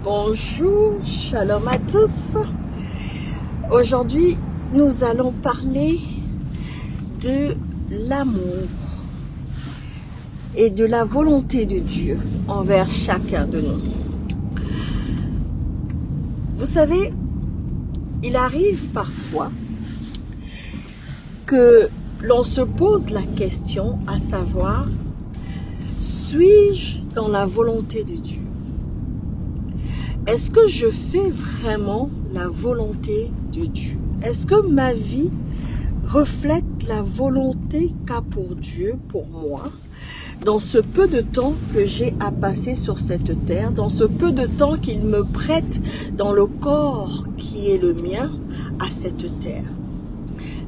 Bonjour, shalom à tous. Aujourd'hui, nous allons parler de l'amour et de la volonté de Dieu envers chacun de nous. Vous savez, il arrive parfois que l'on se pose la question à savoir, suis-je dans la volonté de Dieu? Est-ce que je fais vraiment la volonté de Dieu? Est-ce que ma vie reflète la volonté qu'a pour Dieu, pour moi, dans ce peu de temps que j'ai à passer sur cette terre, dans ce peu de temps qu'il me prête dans le corps qui est le mien à cette terre?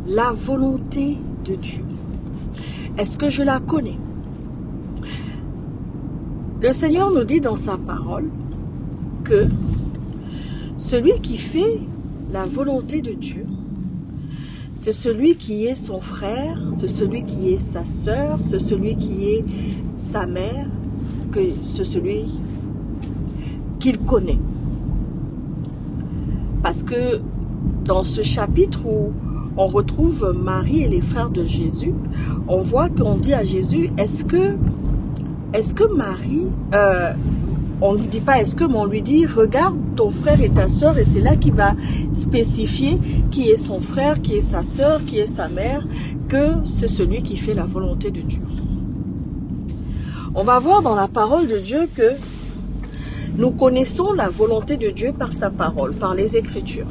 La volonté de Dieu. Est-ce que je la connais? Le Seigneur nous dit dans sa parole que celui qui fait la volonté de Dieu, c'est celui qui est son frère, c'est celui qui est sa sœur, c'est celui qui est sa mère, que c'est celui qu'il connaît. Parce que dans ce chapitre où on retrouve Marie et les frères de Jésus, on voit qu'on dit à Jésus, est-ce que Marie, on ne lui dit pas est-ce que, mais on lui dit regarde ton frère et ta sœur, et c'est là qu'il va spécifier qui est son frère, qui est sa sœur, qui est sa mère, que c'est celui qui fait la volonté de Dieu. On va voir dans la parole de Dieu que nous connaissons la volonté de Dieu par sa parole, par les Écritures.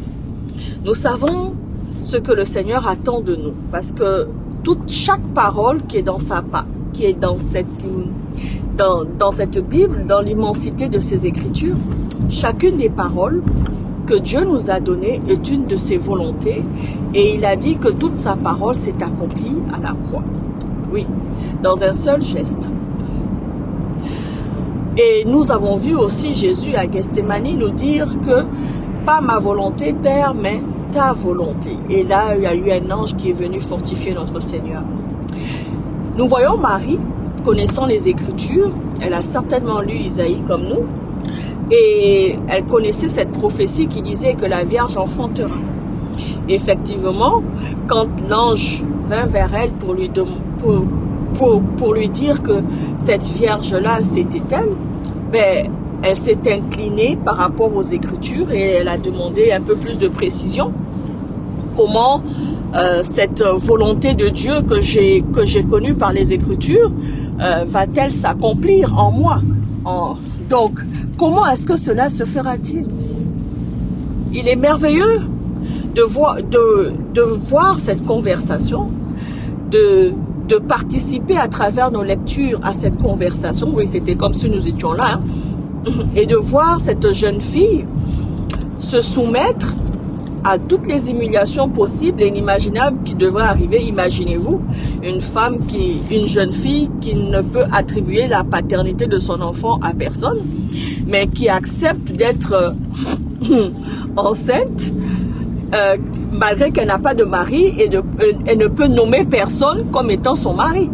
Nous savons ce que le Seigneur attend de nous, parce que chaque parole qui est dans cette Bible, dans l'immensité de ses Écritures, chacune des paroles que Dieu nous a données est une de ses volontés, et il a dit que toute sa parole s'est accomplie à la croix. Oui, dans un seul geste. Et nous avons vu aussi Jésus à Gethsémani nous dire que pas ma volonté, Père, mais ta volonté. Et là, il y a eu un ange qui est venu fortifier notre Seigneur. Nous voyons Marie, connaissant les Écritures, elle a certainement lu Isaïe comme nous, et elle connaissait cette prophétie qui disait que la Vierge enfantera. Effectivement, quand l'ange vint vers elle pour lui dire que cette Vierge-là, c'était elle, ben, elle s'est inclinée par rapport aux Écritures et elle a demandé un peu plus de précision. Comment cette volonté de Dieu que j'ai connue par les Écritures va-t-elle s'accomplir en moi? Donc, comment est-ce que cela se fera-t-il? Il est merveilleux de voir cette conversation, de participer à travers nos lectures à cette conversation. Oui, c'était comme si nous étions là. Hein, et de voir cette jeune fille se soumettre à toutes les humiliations possibles et inimaginables qui devraient arriver. Imaginez-vous, une jeune fille qui ne peut attribuer la paternité de son enfant à personne, mais qui accepte d'être enceinte, malgré qu'elle n'a pas de mari, et elle ne peut nommer personne comme étant son mari,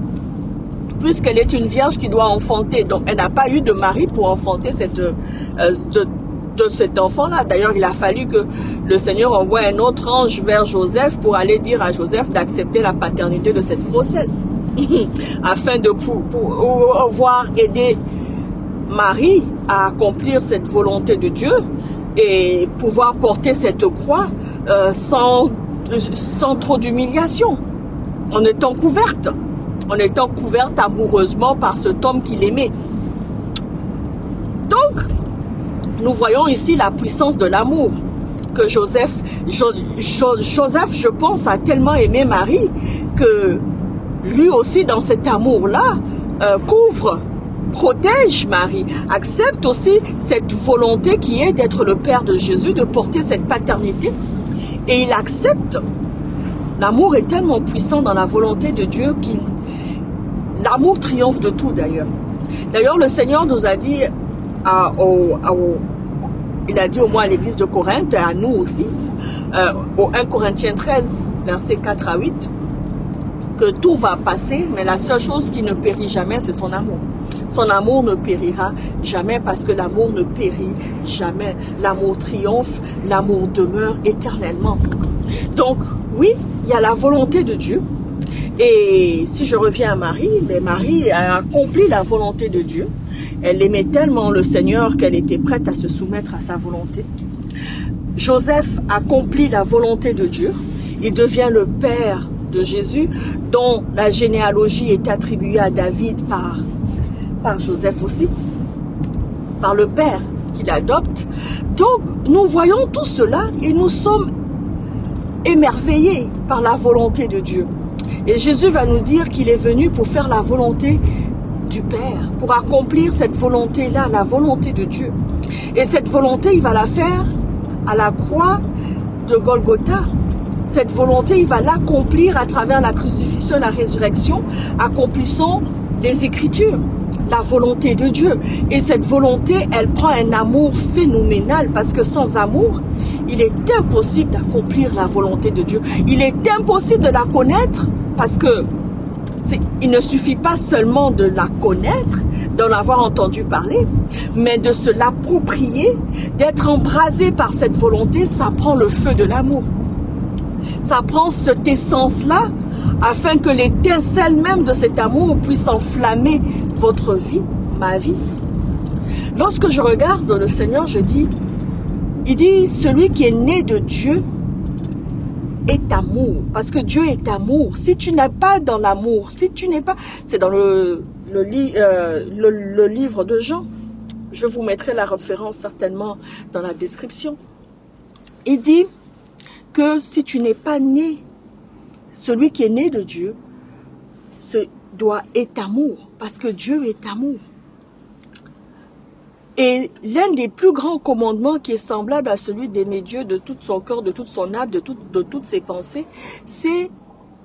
puisqu'elle est une vierge qui doit enfanter. Donc elle n'a pas eu de mari pour enfanter de cet enfant-là. D'ailleurs, il a fallu que le Seigneur envoie un autre ange vers Joseph pour aller dire à Joseph d'accepter la paternité de cette grossesse, afin de pouvoir aider Marie à accomplir cette volonté de Dieu et pouvoir porter cette croix sans trop d'humiliation, en étant couverte amoureusement par cet homme qu'il aimait. Donc, nous voyons ici la puissance de l'amour que Joseph, je pense, a tellement aimé Marie que lui aussi, dans cet amour-là, couvre, protège Marie, accepte aussi cette volonté qui est d'être le Père de Jésus, de porter cette paternité, et il accepte. L'amour est tellement puissant dans la volonté de Dieu l'amour triomphe de tout d'ailleurs. D'ailleurs, le Seigneur nous a dit il a dit au moins à l'église de Corinthe, et à nous aussi, au 1 Corinthiens 13, versets 4 à 8, que tout va passer, mais la seule chose qui ne périt jamais, c'est son amour. Son amour ne périra jamais parce que l'amour ne périt jamais. L'amour triomphe, l'amour demeure éternellement. Donc, oui, il y a la volonté de Dieu. Et si je reviens à Marie, mais Marie a accompli la volonté de Dieu. Elle aimait tellement le Seigneur qu'elle était prête à se soumettre à sa volonté. Joseph accomplit la volonté de Dieu. Il devient le père de Jésus, dont la généalogie est attribuée à David par Joseph aussi, par le père qu'il adopte. Donc, nous voyons tout cela et nous sommes émerveillés par la volonté de Dieu. Et Jésus va nous dire qu'il est venu pour faire la volonté du Père, pour accomplir cette volonté-là, la volonté de Dieu. Et cette volonté, il va la faire à la croix de Golgotha. Cette volonté, il va l'accomplir à travers la crucifixion et la résurrection, accomplissant les Écritures, la volonté de Dieu. Et cette volonté, elle prend un amour phénoménal, parce que sans amour, il est impossible d'accomplir la volonté de Dieu. Il est impossible de la connaître, parce que il ne suffit pas seulement de la connaître, d'en avoir entendu parler, mais de se l'approprier, d'être embrasé par cette volonté. Ça prend le feu de l'amour. Ça prend cette essence-là, afin que l'étincelle même de cet amour puisse enflammer votre vie, ma vie. Lorsque je regarde le Seigneur, il dit, celui qui est né de Dieu est amour, parce que Dieu est amour. Si tu n'es pas dans l'amour, si tu n'es pas, c'est dans le livre de Jean, je vous mettrai la référence certainement dans la description. Il dit que si tu n'es pas né, celui qui est né de Dieu est amour, parce que Dieu est amour. Et l'un des plus grands commandements qui est semblable à celui d'aimer Dieu de tout son cœur, de toute son âme, de toutes ses pensées, c'est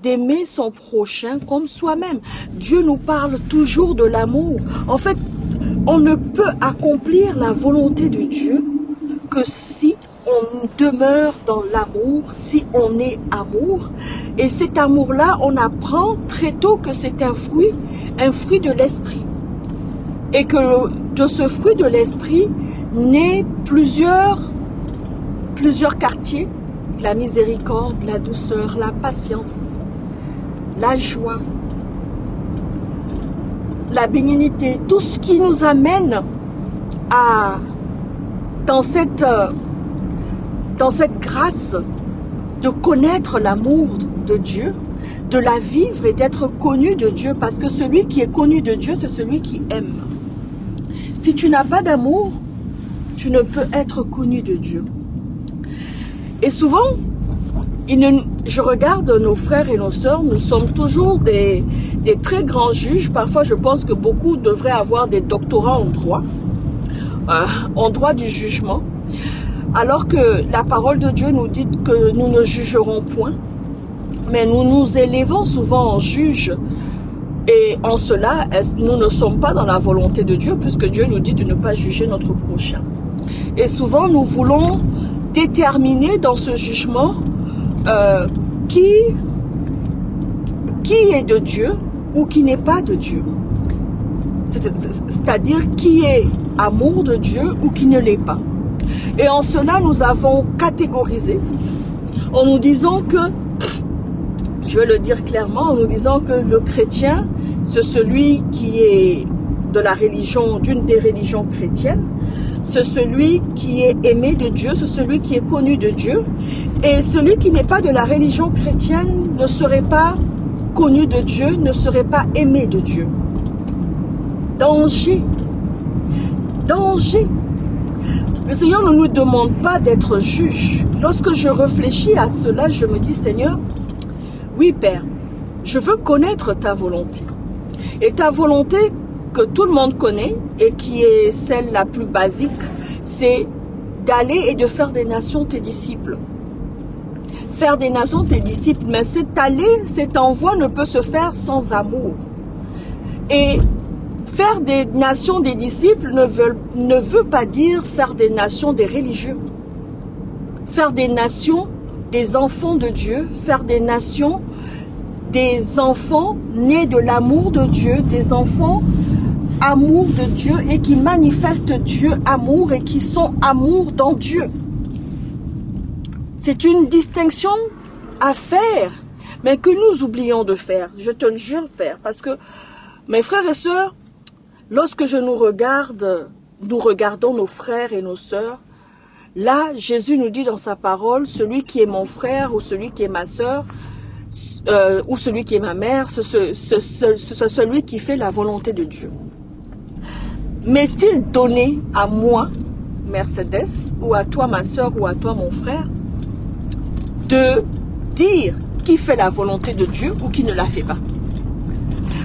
d'aimer son prochain comme soi-même. Dieu nous parle toujours de l'amour. En fait, on ne peut accomplir la volonté de Dieu que si on demeure dans l'amour, si on est amour. Et cet amour-là, on apprend très tôt que c'est un fruit de l'esprit. Et que de ce fruit de l'esprit naît plusieurs quartiers, la miséricorde, la douceur, la patience, la joie, la bénignité, tout ce qui nous amène dans cette grâce de connaître l'amour de Dieu, de la vivre et d'être connu de Dieu, parce que celui qui est connu de Dieu, c'est celui qui aime. Si tu n'as pas d'amour, tu ne peux être connu de Dieu. Et souvent, je regarde nos frères et nos sœurs, nous sommes toujours des très grands juges. Parfois, je pense que beaucoup devraient avoir des doctorats en droit du jugement. Alors que la parole de Dieu nous dit que nous ne jugerons point, mais nous nous élevons souvent en juges. Et en cela, nous ne sommes pas dans la volonté de Dieu, puisque Dieu nous dit de ne pas juger notre prochain. Et souvent, nous voulons déterminer dans ce jugement qui est de Dieu ou qui n'est pas de Dieu. C'est-à-dire qui est amour de Dieu ou qui ne l'est pas. Et en cela, nous avons catégorisé en nous disant que, je vais le dire clairement, en nous disant que le chrétien, c'est celui qui est de la religion, d'une des religions chrétiennes, c'est celui qui est aimé de Dieu, c'est celui qui est connu de Dieu, et celui qui n'est pas de la religion chrétienne ne serait pas connu de Dieu, ne serait pas aimé de Dieu. Danger, danger. Le Seigneur ne nous demande pas d'être juge. Lorsque je réfléchis à cela, je me dis, Seigneur, oui Père, je veux connaître ta volonté. Et ta volonté que tout le monde connaît et qui est celle la plus basique, c'est d'aller et de faire des nations tes disciples. Faire des nations tes disciples, mais cet envoi ne peut se faire sans amour. Et faire des nations des disciples ne veut pas dire faire des nations des religieux. Faire des nations des enfants de Dieu, faire des nations des enfants nés de l'amour de Dieu, des enfants amour de Dieu et qui manifestent Dieu amour et qui sont amour dans Dieu. C'est une distinction à faire, mais que nous oublions de faire. Je te le jure, Père, parce que mes frères et sœurs, lorsque je nous regarde, nous regardons nos frères et nos sœurs, là, Jésus nous dit dans sa parole, celui qui est mon frère ou celui qui est ma sœur, ou celui qui est ma mère, c'est celui qui fait la volonté de Dieu. M'est-il donné à moi, Mercedes, ou à toi, ma sœur, ou à toi, mon frère, de dire qui fait la volonté de Dieu ou qui ne la fait pas?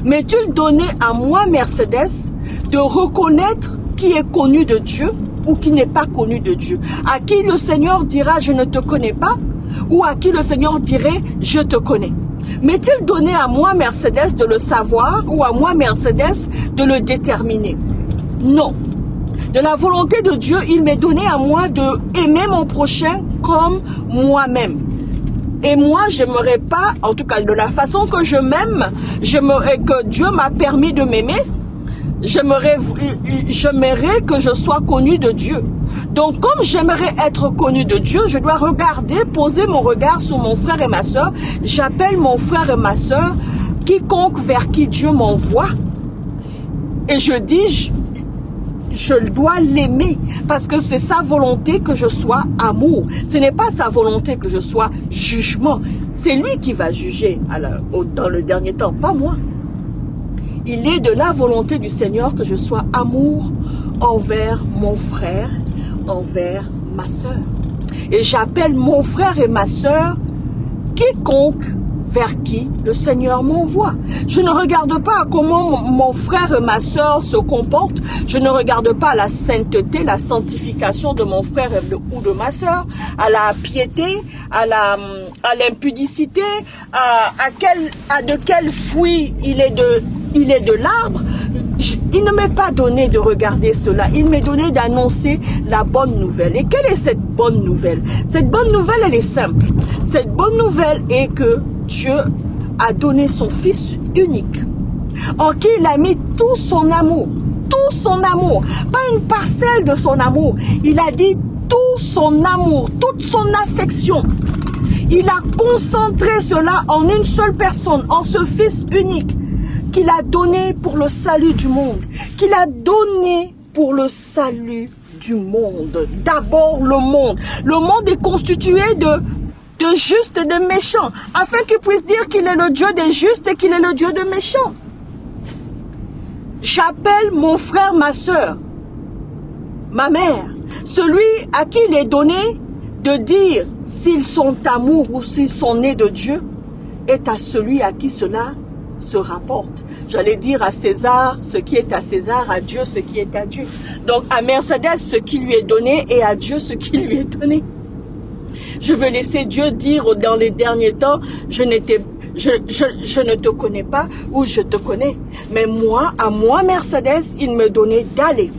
M'est-il donné à moi, Mercedes, de reconnaître qui est connu de Dieu ou qui n'est pas connu de Dieu? À qui le Seigneur dira « je ne te connais pas » ou à qui le Seigneur dirait « je te connais ». M'est-il donné à moi, Mercedes, de le savoir ou à moi, Mercedes, de le déterminer? Non. De la volonté de Dieu, il m'est donné à moi de aimer mon prochain comme moi-même. Et moi, j'aimerais pas, en tout cas de la façon que je m'aime, j'aimerais que Dieu m'a permis de m'aimer, j'aimerais que je sois connu de Dieu. Donc comme j'aimerais être connu de Dieu, je dois regarder, poser mon regard sur mon frère et ma soeur. J'appelle mon frère et ma soeur quiconque vers qui Dieu m'envoie. Et je dis, je dois l'aimer parce que c'est sa volonté que je sois amour. Ce n'est pas sa volonté que je sois jugement. C'est lui qui va juger dans le dernier temps, pas moi. Il est de la volonté du Seigneur que je sois amour envers mon frère, envers ma sœur. Et j'appelle mon frère et ma sœur quiconque vers qui le Seigneur m'envoie. Je ne regarde pas comment mon frère et ma sœur se comportent. Je ne regarde pas la sainteté, la sanctification de mon frère ou de ma sœur, à la piété, à l'impudicité, de quel fruit il est de l'arbre. Il ne m'est pas donné de regarder cela. Il m'est donné d'annoncer la bonne nouvelle. Et quelle est cette bonne nouvelle? Cette bonne nouvelle, elle est simple. Cette bonne nouvelle est que Dieu a donné son Fils unique, en qui il a mis tout son amour, pas une parcelle de son amour. Il a dit tout son amour, toute son affection. Il a concentré cela en une seule personne, en ce Fils unique, qu'il a donné pour le salut du monde, qu'il a donné pour le salut du monde. D'abord le monde. Le monde est constitué de justes et de méchants, afin qu'il puisse dire qu'il est le Dieu des justes et qu'il est le Dieu des méchants. J'appelle mon frère, ma soeur, ma mère, celui à qui il est donné de dire s'ils sont amour ou s'ils sont nés de Dieu, est à celui à qui cela se rapporte. J'allais dire à César ce qui est à César, à Dieu ce qui est à Dieu. Donc à Mercedes ce qui lui est donné et à Dieu ce qui lui est donné. Je veux laisser Dieu dire dans les derniers temps, je ne te connais pas ou je te connais. Mais moi, à moi Mercedes, il me donnait d'aller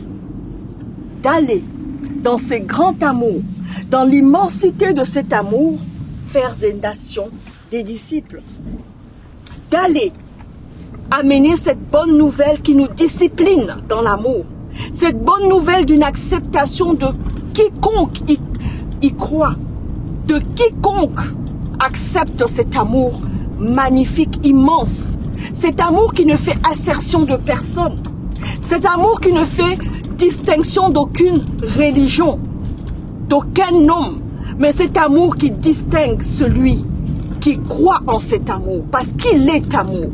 dans ce grand amour, dans l'immensité de cet amour, faire des nations, des disciples. D'aller amener cette bonne nouvelle qui nous discipline dans l'amour. Cette bonne nouvelle d'une acceptation de quiconque y croit. De quiconque accepte cet amour magnifique, immense. Cet amour qui ne fait assertion de personne. Cet amour qui ne fait distinction d'aucune religion, d'aucun homme. Mais cet amour qui distingue celui qui croit en cet amour. Parce qu'il est amour.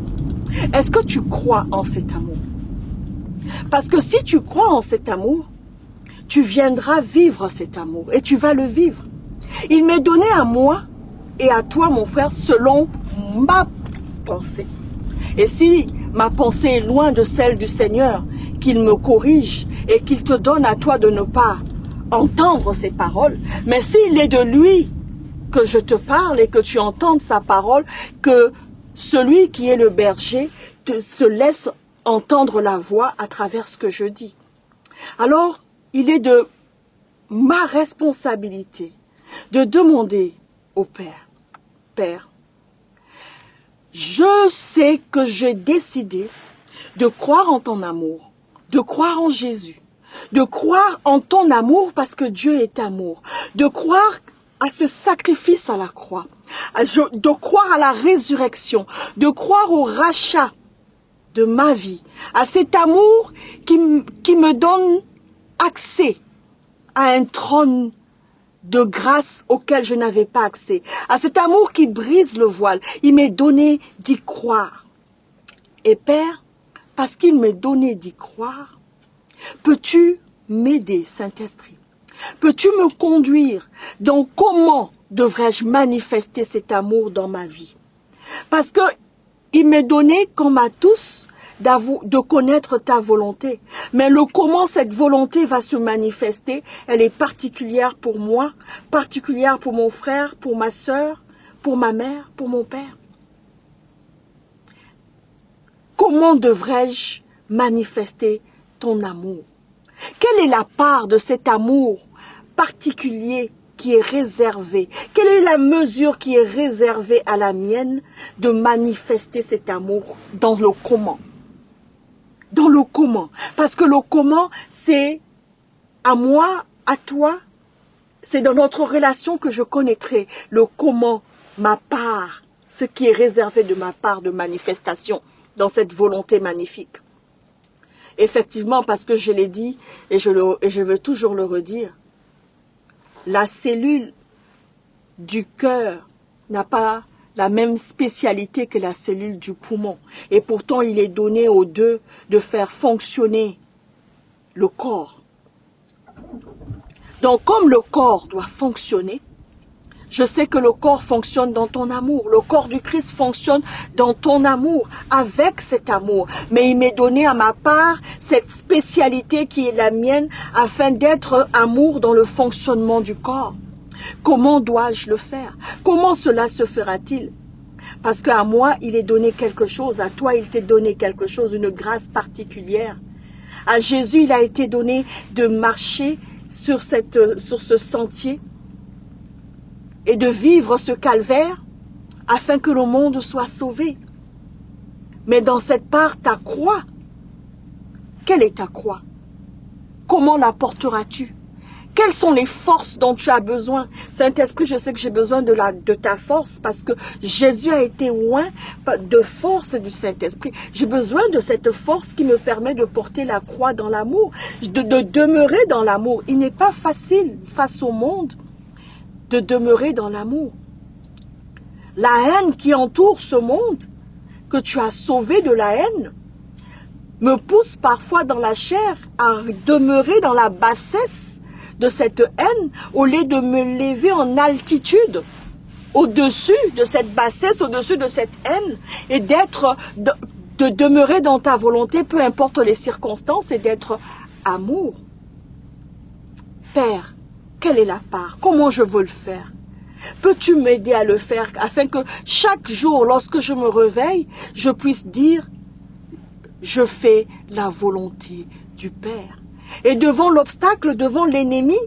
Est-ce que tu crois en cet amour? Parce que si tu crois en cet amour, tu viendras vivre cet amour. Et tu vas le vivre. Il m'est donné à moi et à toi, mon frère, selon ma pensée. Et si ma pensée est loin de celle du Seigneur, qu'il me corrige et qu'il te donne à toi de ne pas entendre ses paroles, mais s'il est de lui que je te parle et que tu entendes sa parole, que celui qui est le berger se laisse entendre la voix à travers ce que je dis. Alors, il est de ma responsabilité de demander au Père, Père, je sais que j'ai décidé de croire en ton amour, de croire en Jésus, de croire en ton amour parce que Dieu est amour, de croire à ce sacrifice à la croix, de croire à la résurrection, de croire au rachat de ma vie, à cet amour qui me donne accès à un trône de grâce auquel je n'avais pas accès, à cet amour qui brise le voile. Il m'est donné d'y croire. Et Père, parce qu'il m'est donné d'y croire, peux-tu m'aider, Saint-Esprit? Peux-tu me conduire dans comment devrais-je manifester cet amour dans ma vie? Parce que il m'est donné, comme à tous, de connaître ta volonté. Mais le comment cette volonté va se manifester, elle est particulière pour moi, particulière pour mon frère, pour ma sœur, pour ma mère, pour mon père. Comment devrais-je manifester ton amour? Quelle est la part de cet amour particulier qui est réservée? Quelle est la mesure qui est réservée à la mienne de manifester cet amour dans le comment? Dans le comment. Parce que le comment, c'est à moi, à toi, c'est dans notre relation que je connaîtrai le comment, ma part, ce qui est réservé de ma part de manifestation dans cette volonté magnifique. Effectivement, parce que je l'ai dit, et je veux toujours le redire, la cellule du cœur n'a pas la même spécialité que la cellule du poumon. Et pourtant, il est donné aux deux de faire fonctionner le corps. Donc, comme le corps doit fonctionner, je sais que le corps fonctionne dans ton amour. Le corps du Christ fonctionne dans ton amour, avec cet amour. Mais il m'est donné à ma part cette spécialité qui est la mienne afin d'être amour dans le fonctionnement du corps. Comment dois-je le faire? Comment cela se fera-t-il? Parce qu'à moi, il est donné quelque chose. À toi, il t'est donné quelque chose, une grâce particulière. À Jésus, il a été donné de marcher sur ce sentier et de vivre ce calvaire afin que le monde soit sauvé. Mais dans cette part, ta croix, quelle est ta croix? Comment la porteras-tu? Quelles sont les forces dont tu as besoin? Saint-Esprit, je sais que j'ai besoin de ta force parce que Jésus a été oint de force du Saint-Esprit. J'ai besoin de cette force qui me permet de porter la croix dans l'amour, de demeurer dans l'amour. Il n'est pas facile face au monde de demeurer dans l'amour. La haine qui entoure ce monde, que tu as sauvé de la haine, me pousse parfois dans la chair à demeurer dans la bassesse de cette haine, au lieu de me lever en altitude, au-dessus de cette bassesse, au-dessus de cette haine, et de demeurer dans ta volonté, peu importe les circonstances, et d'être amour. Père, quelle est la part? Comment je veux le faire? Peux-tu m'aider à le faire afin que chaque jour, lorsque je me réveille, je puisse dire, je fais la volonté du Père. Et devant l'obstacle, devant l'ennemi,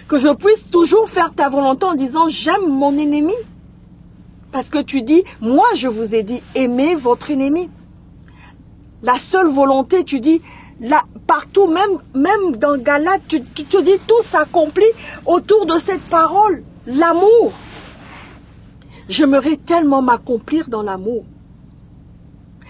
que je puisse toujours faire ta volonté en disant, j'aime mon ennemi. Parce que tu dis, moi je vous ai dit, aimez votre ennemi. La seule volonté, tu dis, là, partout, même dans Galates, tu te dis, tout s'accomplit autour de cette parole, l'amour. J'aimerais tellement m'accomplir dans l'amour.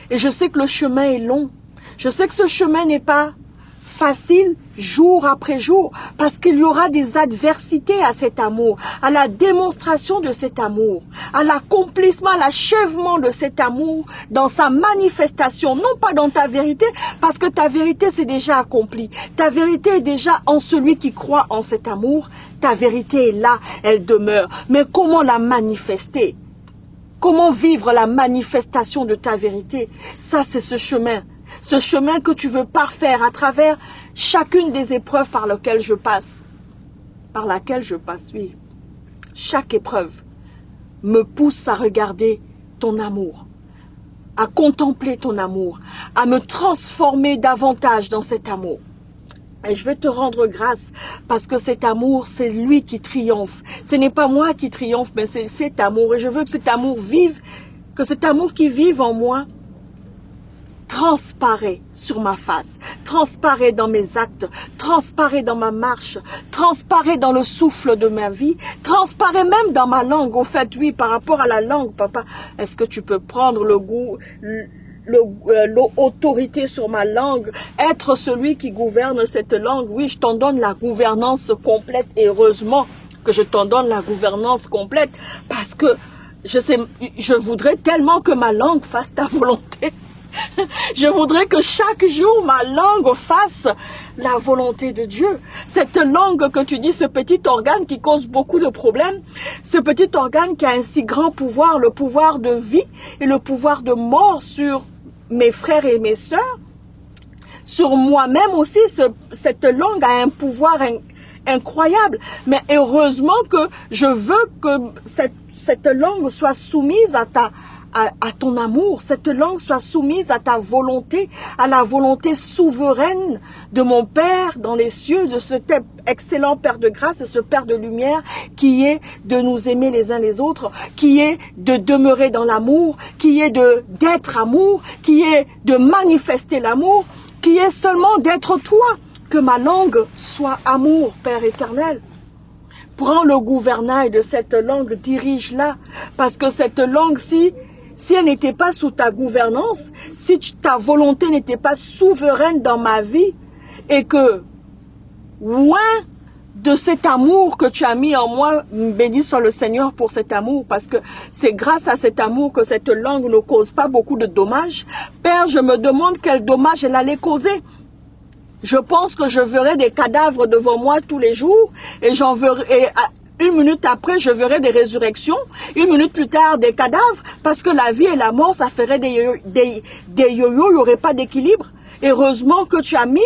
Et je sais que le chemin est long. Je sais que ce chemin n'est pas facile jour après jour, parce qu'il y aura des adversités à cet amour, à la démonstration de cet amour, à l'accomplissement, à l'achèvement de cet amour dans sa manifestation, non pas dans ta vérité, parce que ta vérité c'est déjà accompli. Ta vérité est déjà en celui qui croit en cet amour. Ta vérité est là, elle demeure. Mais comment la manifester? Comment vivre la manifestation de ta vérité? Ça, c'est ce chemin que tu veux parfaire à travers chacune des épreuves par laquelle je passe. Oui. Chaque épreuve me pousse à regarder ton amour, à contempler ton amour, à me transformer davantage dans cet amour. Et je vais te rendre grâce parce que cet amour, c'est lui qui triomphe. Ce n'est pas moi qui triomphe, mais c'est cet amour. Et je veux que cet amour vive, que cet amour qui vive en moi transparaît sur ma face, transparaît dans mes actes, transparaît dans ma marche, transparaît dans le souffle de ma vie, transparaît même dans ma langue. Au fait, oui, par rapport à la langue, papa, est-ce que tu peux prendre le goût, l'autorité sur ma langue, être celui qui gouverne cette langue? Oui, je t'en donne la gouvernance complète, et heureusement que je t'en donne la gouvernance complète, parce que je voudrais tellement que ma langue fasse ta volonté. Je voudrais que chaque jour ma langue fasse la volonté de Dieu. Cette langue que tu dis, ce petit organe qui cause beaucoup de problèmes, ce petit organe qui a un si grand pouvoir, le pouvoir de vie et le pouvoir de mort sur mes frères et mes sœurs, sur moi-même aussi, cette langue a un pouvoir incroyable. Mais heureusement que je veux que cette langue soit soumise à ton amour, cette langue soit soumise à ta volonté, à la volonté souveraine de mon Père dans les cieux, de cet excellent Père de grâce, de ce Père de lumière, qui est de nous aimer les uns les autres, qui est de demeurer dans l'amour, qui est d'être amour, qui est de manifester l'amour, qui est seulement d'être toi. Que ma langue soit amour, Père éternel. Prends le gouvernail de cette langue, dirige-la, parce que cette langue, si elle n'était pas sous ta gouvernance, si ta volonté n'était pas souveraine dans ma vie, et que, loin de cet amour que tu as mis en moi, béni soit le Seigneur pour cet amour, parce que c'est grâce à cet amour que cette langue ne cause pas beaucoup de dommages. Père, je me demande quel dommage elle allait causer. Je pense que je verrai des cadavres devant moi tous les jours, et j'en verrai, une minute après, je verrai des résurrections, une minute plus tard, des cadavres, parce que la vie et la mort, ça ferait des yo-yo, il n'y aurait pas d'équilibre. Heureusement que tu as mis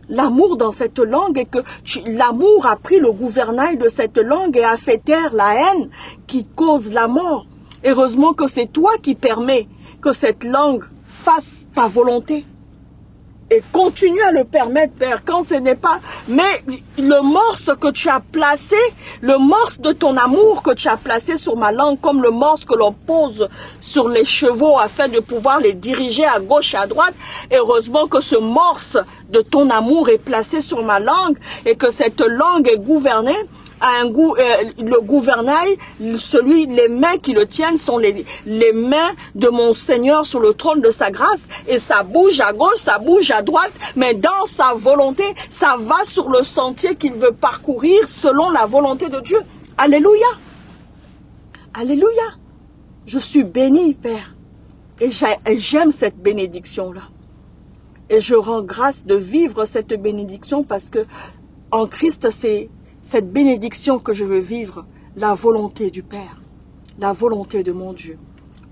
l'amour dans cette langue, et que l'amour a pris le gouvernail de cette langue et a fait taire la haine qui cause la mort. Heureusement que c'est toi qui permets que cette langue fasse ta volonté. Et continue à le permettre, Père, quand ce n'est pas... Mais le morse que tu as placé, le morse de ton amour que tu as placé sur ma langue, comme le morse que l'on pose sur les chevaux afin de pouvoir les diriger à gauche et à droite, heureusement que ce morse de ton amour est placé sur ma langue et que cette langue est gouvernée. Le gouvernail, les mains qui le tiennent sont les mains de mon Seigneur sur le trône de sa grâce, et ça bouge à gauche, ça bouge à droite, mais dans sa volonté, ça va sur le sentier qu'il veut parcourir selon la volonté de Dieu. Alléluia. Alléluia. Je suis béni, Père, et j'aime cette bénédiction-là. Et je rends grâce de vivre cette bénédiction, parce que en Christ, c'est cette bénédiction que je veux vivre, la volonté du Père, la volonté de mon Dieu.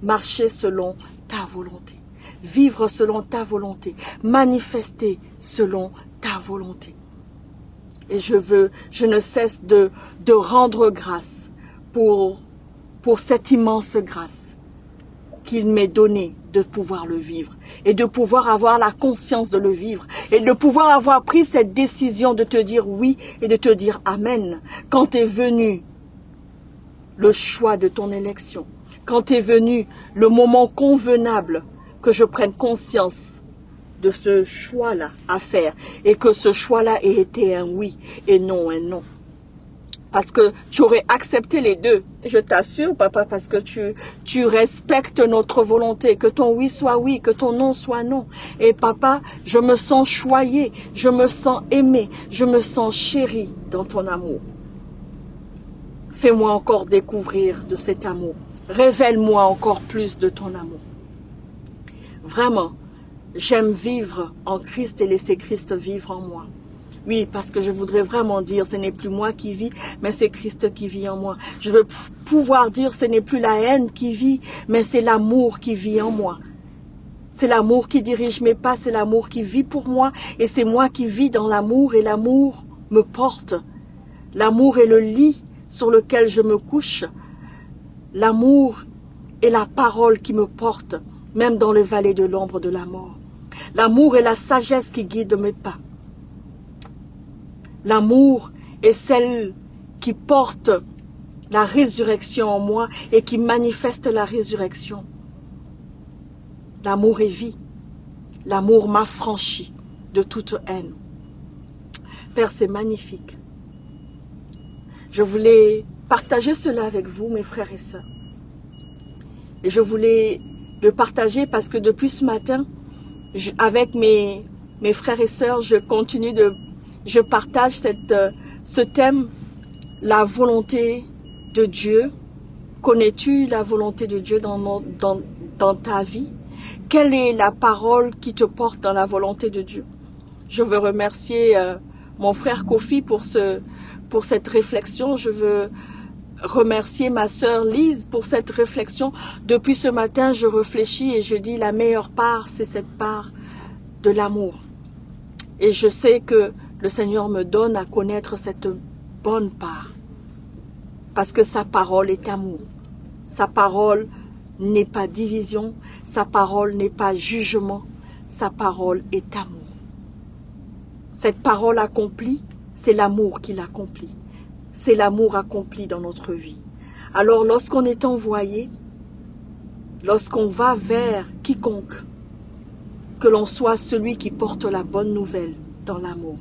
Marcher selon ta volonté, vivre selon ta volonté, manifester selon ta volonté. Et je ne cesse de rendre grâce pour cette immense grâce qu'il m'est donné de pouvoir le vivre, et de pouvoir avoir la conscience de le vivre, et de pouvoir avoir pris cette décision de te dire oui et de te dire amen quand est venu le choix de ton élection, quand est venu le moment convenable que je prenne conscience de ce choix-là à faire, et que ce choix-là ait été un oui et non un non. Parce que tu aurais accepté les deux, je t'assure, papa, parce que tu respectes notre volonté, que ton oui soit oui, que ton non soit non. Et papa, je me sens choyée, je me sens aimée, je me sens chérie dans ton amour. Fais-moi encore découvrir de cet amour. Révèle-moi encore plus de ton amour. Vraiment, j'aime vivre en Christ et laisser Christ vivre en moi. Oui, parce que je voudrais vraiment dire, ce n'est plus moi qui vis, mais c'est Christ qui vit en moi. Je veux pouvoir dire, ce n'est plus la haine qui vit, mais c'est l'amour qui vit en moi. C'est l'amour qui dirige mes pas, c'est l'amour qui vit pour moi, et c'est moi qui vis dans l'amour, et l'amour me porte. L'amour est le lit sur lequel je me couche. L'amour est la parole qui me porte, même dans les vallées de l'ombre de la mort. L'amour est la sagesse qui guide mes pas. L'amour est celle qui porte la résurrection en moi et qui manifeste la résurrection. L'amour est vie. L'amour m'affranchit de toute haine. Père, c'est magnifique. Je voulais partager cela avec vous, mes frères et sœurs. Et je voulais le partager parce que depuis ce matin, avec mes frères et sœurs, je partage ce thème, la volonté de Dieu. Connais-tu la volonté de Dieu dans ta vie? Quelle est la parole qui te porte dans la volonté de Dieu? Je veux remercier mon frère Kofi pour cette réflexion. Je veux remercier ma sœur Lise pour cette réflexion. Depuis ce matin, je réfléchis et je dis la meilleure part, c'est cette part de l'amour. Et je sais que le Seigneur me donne à connaître cette bonne part. Parce que sa parole est amour. Sa parole n'est pas division. Sa parole n'est pas jugement. Sa parole est amour. Cette parole accomplie, c'est l'amour qui l'accomplit. C'est l'amour accompli dans notre vie. Alors lorsqu'on est envoyé, lorsqu'on va vers quiconque, que l'on soit celui qui porte la bonne nouvelle dans l'amour.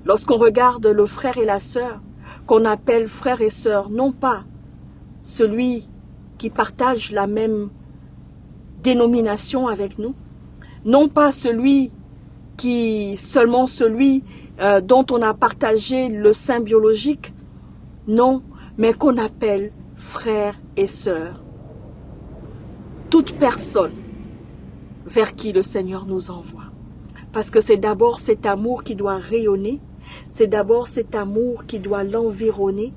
Lorsqu'on regarde le frère et la sœur, qu'on appelle frère et sœur, non pas celui qui partage la même dénomination avec nous, non pas seulement celui dont on a partagé le sein biologique, non, mais qu'on appelle frère et sœur. Toute personne vers qui le Seigneur nous envoie. Parce que c'est d'abord cet amour qui doit rayonner, c'est d'abord cet amour qui doit l'environner,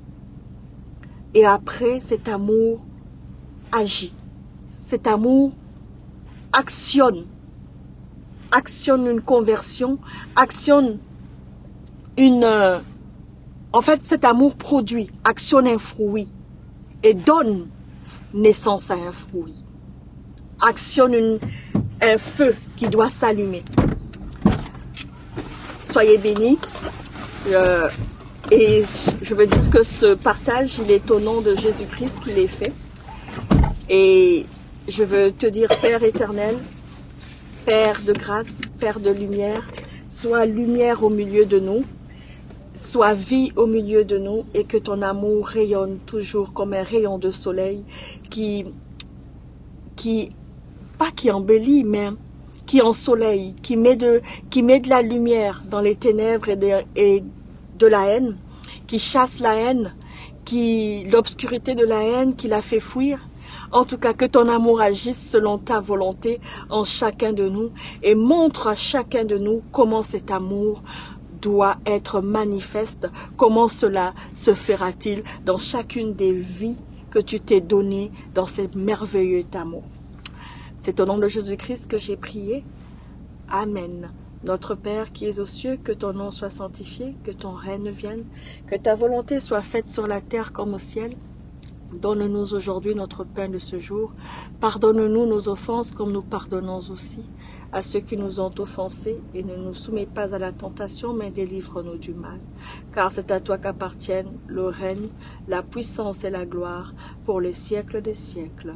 et après cet amour agit. Cet amour actionne une conversion, en fait, cet amour produit, actionne un fruit et donne naissance à un fruit. Actionne un feu qui doit s'allumer. Soyez bénis. Et je veux dire que ce partage, il est au nom de Jésus-Christ qu'il est fait. Et je veux te dire, Père éternel, Père de grâce, Père de lumière, sois lumière au milieu de nous, sois vie au milieu de nous, et que ton amour rayonne toujours comme un rayon de soleil pas qui embellit, mais qui ensoleille, qui met de la lumière dans les ténèbres et de la haine, qui chasse la haine, l'obscurité de la haine, qui la fait fuir. En tout cas, que ton amour agisse selon ta volonté en chacun de nous et montre à chacun de nous comment cet amour doit être manifeste, comment cela se fera-t-il dans chacune des vies que tu t'es données dans ce merveilleux amour. C'est au nom de Jésus-Christ que j'ai prié. Amen. Notre Père qui es aux cieux, que ton nom soit sanctifié, que ton règne vienne, que ta volonté soit faite sur la terre comme au ciel. Donne-nous aujourd'hui notre pain de ce jour. Pardonne-nous nos offenses comme nous pardonnons aussi à ceux qui nous ont offensés. Et ne nous soumets pas à la tentation, mais délivre-nous du mal. Car c'est à toi qu'appartiennent le règne, la puissance et la gloire pour les siècles des siècles.